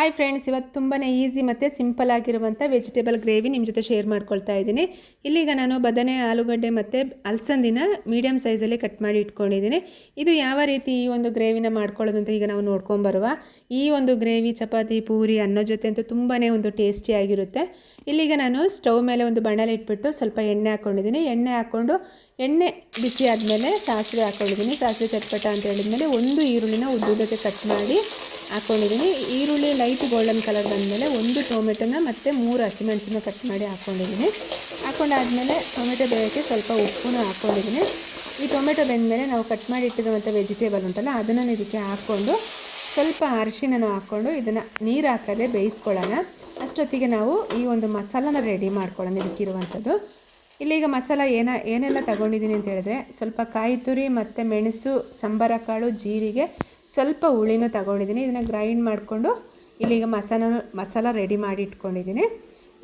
Hi friends, ಇವತ್ತು ತುಂಬಾ easy ಮತ್ತು ಸಿಂಪಲ್ ಆಗಿರುವಂಥ ವೆಜಿಟೇಬಲ್ ಗ್ರೇವಿ ನಿಮ್ಮ ಜೊತೆ ಶೇರ್ ಮಾಡ್ಕೊಳ್ತಾ ಇದ್ದೀನಿ. ಇಲ್ಲಿಗ ನಾನು ಬದನೆ, ಆಲೂಗಡ್ಡೆ ಮತ್ತು ಅಲಸಂದಿನ ಮೀಡಿಯಮ್ ಸೈಜಲ್ಲಿ ಕಟ್ ಮಾಡಿ ಇಟ್ಕೊಂಡಿದ್ದೀನಿ. ಇದು ಯಾವ ರೀತಿ ಈ ಒಂದು ಗ್ರೇವಿನ ಮಾಡ್ಕೊಳ್ಳೋದು ಅಂತ ಈಗ ನಾವು ನೋಡ್ಕೊಂಬರುವ. ಈ ಒಂದು ಗ್ರೇವಿ ಚಪಾತಿ, ಪೂರಿ, ಅನ್ನೋ ಜೊತೆ ಅಂತೂ ತುಂಬಾ ಒಂದು ಟೇಸ್ಟಿಯಾಗಿರುತ್ತೆ. ಇಲ್ಲಿಗ ನಾನು ಸ್ಟವ್ ಮೇಲೆ ಒಂದು ಬಾಣಲೆ ಇಟ್ಬಿಟ್ಟು ಸ್ವಲ್ಪ ಎಣ್ಣೆ ಹಾಕ್ಕೊಂಡಿದ್ದೀನಿ. ಎಣ್ಣೆ ಹಾಕ್ಕೊಂಡು ಎಣ್ಣೆ ಬಿಸಿ ಆದಮೇಲೆ ಸಾಸಿವೆ ಹಾಕ್ಕೊಂಡಿದ್ದೀನಿ. ಸಾಸಿವೆ ಚಟ್ಪಟ ಅಂತ ಹೇಳಿದ್ಮೇಲೆ ಒಂದು ಈರುಳ್ಳಿನ ಉದ್ದುದಕ್ಕೆ ಕಟ್ ಮಾಡಿ ಹಾಕ್ಕೊಂಡಿದ್ದೀನಿ. ಈರುಳ್ಳಿ ಲೈಟ್ ಗೋಲ್ಡನ್ ಕಲರ್ ಬಂದಮೇಲೆ ಒಂದು ಟೊಮೆಟೊನ ಮತ್ತು 3 ಹಸಿಮೆಣಸನ್ನ ಕಟ್ ಮಾಡಿ ಹಾಕ್ಕೊಂಡಿದ್ದೀನಿ. ಹಾಕ್ಕೊಂಡಾದಮೇಲೆ ಟೊಮೆಟೊ ಬೇಯೋಕ್ಕೆ ಸ್ವಲ್ಪ ಉಪ್ಪನ್ನು ಹಾಕ್ಕೊಂಡಿದ್ದೀನಿ. ಈ ಟೊಮೆಟೊ ಬೆಂದಮೇಲೆ ನಾವು ಕಟ್ ಮಾಡಿ ಇಟ್ಟಿರುವಂಥ ವೆಜಿಟೇಬಲ್ ಉಂಟಲ್ಲ ಅದನ್ನು ಇದಕ್ಕೆ ಹಾಕ್ಕೊಂಡು ಸ್ವಲ್ಪ ಅರಿಶಿನ ಹಾಕ್ಕೊಂಡು ಇದನ್ನು ನೀರು ಹಾಕದೆ ಬೇಯಿಸ್ಕೊಳ್ಳೋಣ. ಅಷ್ಟೊತ್ತಿಗೆ ನಾವು ಈ ಒಂದು ಮಸಾಲನ ರೆಡಿ ಮಾಡ್ಕೊಳ್ಳೋಣ. ಇದಕ್ಕಿರುವಂಥದ್ದು ಇಲ್ಲೀಗ ಮಸಾಲ ಏನೆಲ್ಲ ತಗೊಂಡಿದ್ದೀನಿ ಅಂತ ಹೇಳಿದ್ರೆ, ಸ್ವಲ್ಪ ಕಾಯಿ ತುರಿ ಮತ್ತು ಮೆಣಸು, ಸಂಬಾರ ಕಾಳು, ಜೀರಿಗೆ, ಸ್ವಲ್ಪ ಹುಳಿನೂ ತಗೊಂಡಿದ್ದೀನಿ. ಇದನ್ನು ಗ್ರೈಂಡ್ ಮಾಡಿಕೊಂಡು ಇಲ್ಲಿಗ ಮಸಾಲ ರೆಡಿ ಮಾಡಿ ಇಟ್ಕೊಂಡಿದ್ದೀನಿ.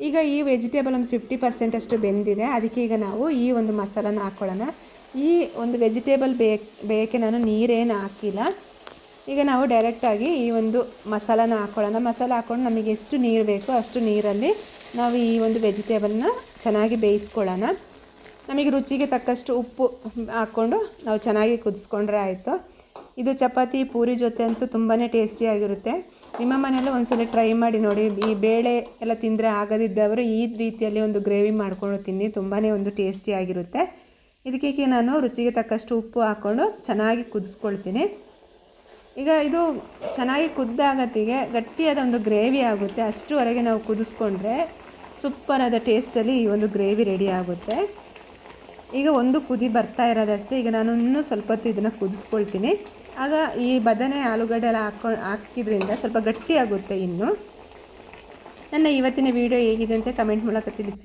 ಈಗ ಈ ವೆಜಿಟೇಬಲ್ ಒಂದು 50% ಅಷ್ಟು ಬೆಂದಿದೆ. ಅದಕ್ಕೆ ಈಗ ನಾವು ಈ ಒಂದು ಮಸಾಲನ ಹಾಕ್ಕೊಳ್ಳೋಣ. ಈ ಒಂದು ವೆಜಿಟೇಬಲ್ ಬೇಯಕ್ಕೆ ನಾನು ನೀರೇನು ಹಾಕಿಲ್ಲ. ಈಗ ನಾವು ಡೈರೆಕ್ಟಾಗಿ ಈ ಒಂದು ಮಸಾಲನ ಹಾಕ್ಕೊಳ್ಳೋಣ. ಮಸಾಲ ಹಾಕ್ಕೊಂಡು ನಮಗೆ ಎಷ್ಟು ನೀರು ಬೇಕೋ ಅಷ್ಟು ನೀರಲ್ಲಿ ನಾವು ಈ ಒಂದು ವೆಜಿಟೇಬಲ್ನ ಚೆನ್ನಾಗಿ ಬೇಯಿಸ್ಕೊಳ್ಳೋಣ. ನಮಗೆ ರುಚಿಗೆ ತಕ್ಕಷ್ಟು ಉಪ್ಪು ಹಾಕ್ಕೊಂಡು ನಾವು ಚೆನ್ನಾಗಿ ಕುದಿಸ್ಕೊಂಡ್ರೆ ಆಯಿತು. ಇದು ಚಪಾತಿ, ಪೂರಿ ಜೊತೆ ಅಂತೂ ತುಂಬಾ ಟೇಸ್ಟಿಯಾಗಿರುತ್ತೆ. ನಿಮ್ಮ ಮನೆಯಲ್ಲೂ ಒಂದ್ಸಲ ಟ್ರೈ ಮಾಡಿ ನೋಡಿ. ಈ ಬೇಳೆ ಎಲ್ಲ ತಿಂದರೆ ಆಗದಿದ್ದವರು ಈ ರೀತಿಯಲ್ಲಿ ಒಂದು ಗ್ರೇವಿ ಮಾಡ್ಕೊಂಡು ತಿನ್ನಿ, ತುಂಬಾ ಒಂದು ಟೇಸ್ಟಿಯಾಗಿರುತ್ತೆ. ಇದಕ್ಕೆ ನಾನು ರುಚಿಗೆ ತಕ್ಕಷ್ಟು ಉಪ್ಪು ಹಾಕ್ಕೊಂಡು ಚೆನ್ನಾಗಿ ಕುದಿಸ್ಕೊಳ್ತೀನಿ. ಈಗ ಇದು ಚೆನ್ನಾಗಿ ಕುದ್ದಾಗತ್ತಿಗೆ ಗಟ್ಟಿಯಾದ ಒಂದು ಗ್ರೇವಿ ಆಗುತ್ತೆ. ಅಷ್ಟುವರೆಗೆ ನಾವು ಕುದಿಸ್ಕೊಂಡ್ರೆ ಸೂಪರಾದ ಟೇಸ್ಟಲ್ಲಿ ಈ ಒಂದು ಗ್ರೇವಿ ರೆಡಿ ಆಗುತ್ತೆ. ಈಗ ಒಂದು ಕುದಿ ಬರ್ತಾ ಇರೋದಷ್ಟೇ. ಈಗ ನಾನು ಇನ್ನೂ ಸ್ವಲ್ಪ ಹೊತ್ತು ಇದನ್ನು ಕುದಿಸ್ಕೊಳ್ತೀನಿ. ಆಗ ಈ ಬದನೆ, ಆಲೂಗಡ್ಡೆ ಎಲ್ಲ ಹಾಕಿದ್ರಿಂದ ಸ್ವಲ್ಪ ಗಟ್ಟಿಯಾಗುತ್ತೆ. ಇನ್ನು ನನ್ನ ಇವತ್ತಿನ ವಿಡಿಯೋ ಹೇಗಿದೆ ಅಂತ ಕಮೆಂಟ್ ಮೂಲಕ ತಿಳಿಸಿ.